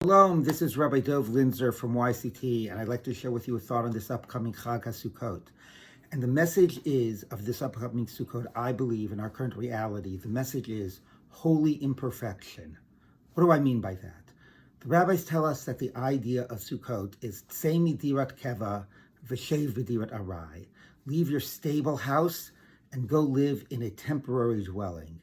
Shalom, this is Rabbi Dov Linzer from YCT, and I'd like to share with you a thought on this upcoming Chag HaSukkot. And the message is, of this upcoming Sukkot, I believe, in our current reality, the message is holy imperfection. What do I mean by that? The rabbis tell us that the idea of Sukkot is Tzei midirat keva v'shev b'dirat arai. Leave your stable house and go live in a temporary dwelling.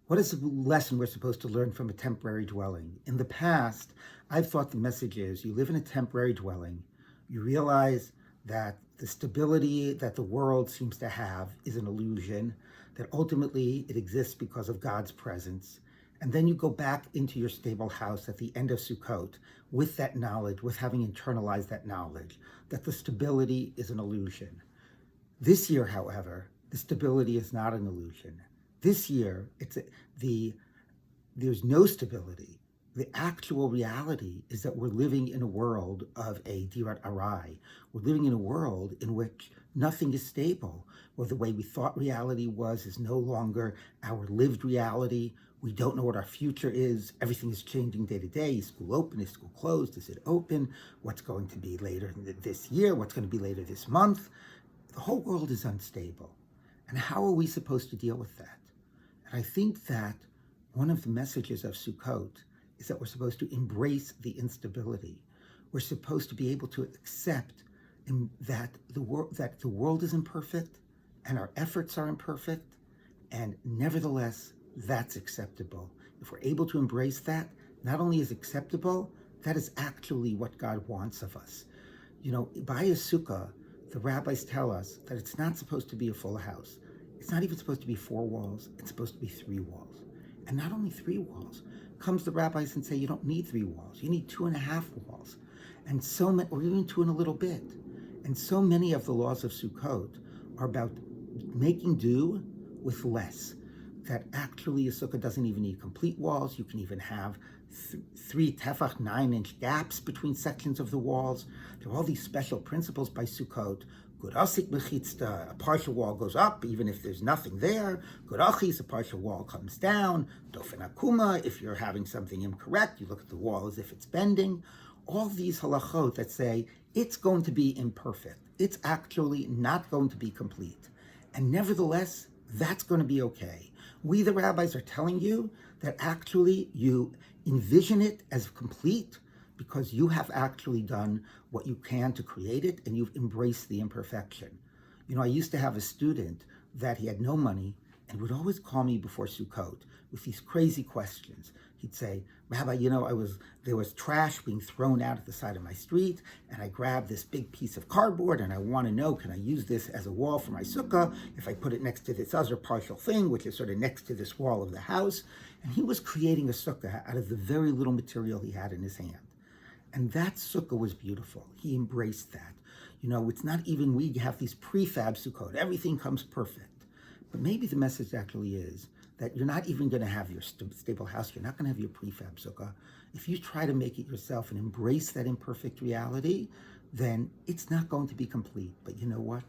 What is the lesson we're supposed to learn from a temporary dwelling? In the past, I've thought the message is you live in a temporary dwelling, you realize that the stability that the world seems to have is an illusion, that ultimately it exists because of God's presence, and then you go back into your stable house at the end of Sukkot with that knowledge, with having internalized that knowledge, that the stability is an illusion. This year, however, the stability is not an illusion. This year, there's no stability. The actual reality is that we're living in a world of a dirat arai. We're living in a world in which nothing is stable, where the way we thought reality was is no longer our lived reality. We don't know what our future is. Everything is changing day to day. Is school open? Is school closed? Is it open? What's going to be later this year? What's going to be later this month? The whole world is unstable. And how are we supposed to deal with that? And I think that one of the messages of Sukkot is that we're supposed to embrace the instability. We're supposed to be able to accept that the world is imperfect and our efforts are imperfect, and nevertheless, that's acceptable. If we're able to embrace that, not only is acceptable, that is actually what God wants of us. You know, by a sukkah, the rabbis tell us that it's not supposed to be a full house. It's not even supposed to be 4 walls. It's supposed to be 3 walls. And not only 3 walls. Comes the rabbis and say you don't need 3 walls. You need 2.5 walls. And so many, or even 2 and a little bit. And so many of the laws of Sukkot are about making do with less. That actually a sukkah doesn't even need complete walls. You can even have 3 tefach 9-inch gaps between sections of the walls. There are all these special principles by Sukkot. Gurasik mechitzta, a partial wall goes up even if there's nothing there. Gurachis, a partial wall comes down. Dofen akuma, if you're having something incorrect, you look at the wall as if it's bending. All these halachot that say it's going to be imperfect. It's actually not going to be complete. And nevertheless, that's going to be okay. We, the rabbis, are telling you that actually you envision it as complete because you have actually done what you can to create it and you've embraced the imperfection. You know, I used to have a student that he had no money and would always call me before Sukkot with these crazy questions. He'd say, Rabbi, you know, there was trash being thrown out at the side of my street, and I grabbed this big piece of cardboard, and I want to know, can I use this as a wall for my sukkah if I put it next to this other partial thing, which is sort of next to this wall of the house? And he was creating a sukkah out of the very little material he had in his hand. And that sukkah was beautiful. He embraced that. You know, it's not even we have these prefab sukkot. Everything comes perfect. But maybe the message actually is that you're not even going to have your stable house. You're not going to have your prefab sukkah. If you try to make it yourself and embrace that imperfect reality, then it's not going to be complete. But you know what?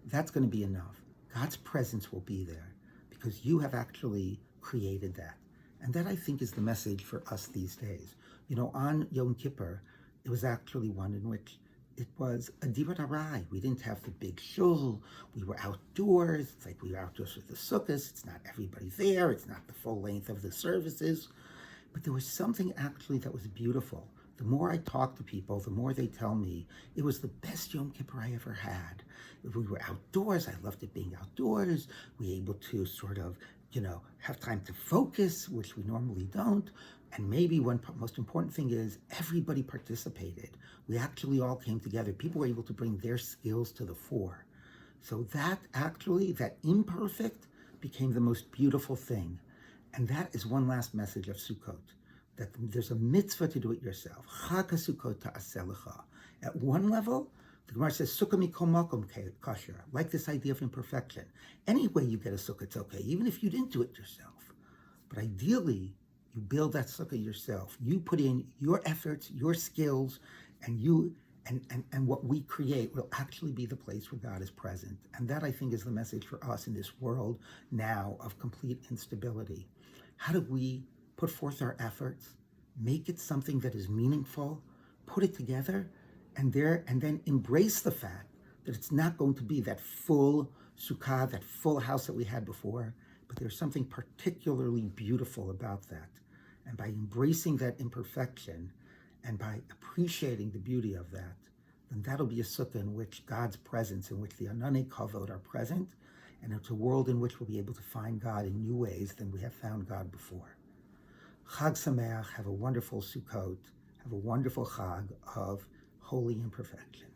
That's going to be enough. God's presence will be there because you have actually created that. And that, I think, is the message for us these days. You know, on Yom Kippur, it was actually one in which it was a dirat arai. We didn't have the big shul. We were outdoors. It's like we were outdoors with the sukkahs. It's not everybody there. It's not the full length of the services. But there was something actually that was beautiful. The more I talk to people, the more they tell me it was the best Yom Kippur I ever had. We were outdoors. I loved it being outdoors. We were able to sort of, you know, have time to focus, which we normally don't. And maybe one most important thing is everybody participated. We actually all came together. People were able to bring their skills to the fore. So that actually, that imperfect became the most beautiful thing. And that is one last message of Sukkot, that there's a mitzvah to do it yourself. Chag HaSukkot ta'aseh lecha. At one level, the Gemara says, sukkah mikol makom kasher, like this idea of imperfection. Any way you get a sukkah, it's okay, even if you didn't do it yourself. But ideally, you build that sukkah yourself. You put in your efforts, your skills, and what we create will actually be the place where God is present. And that, I think, is the message for us in this world now of complete instability. How do we put forth our efforts make it something that is meaningful, put it together, and then embrace the fact that it's not going to be that full sukkah, that full house that we had before, but there's something particularly beautiful about that. And by embracing that imperfection and by appreciating the beauty of that, then that'll be a sukkah in which God's presence, in which the Ananei Kavod are present, and it's a world in which we'll be able to find God in new ways than we have found God before. Chag Sameach, have a wonderful Sukkot, have a wonderful Chag of holy imperfection.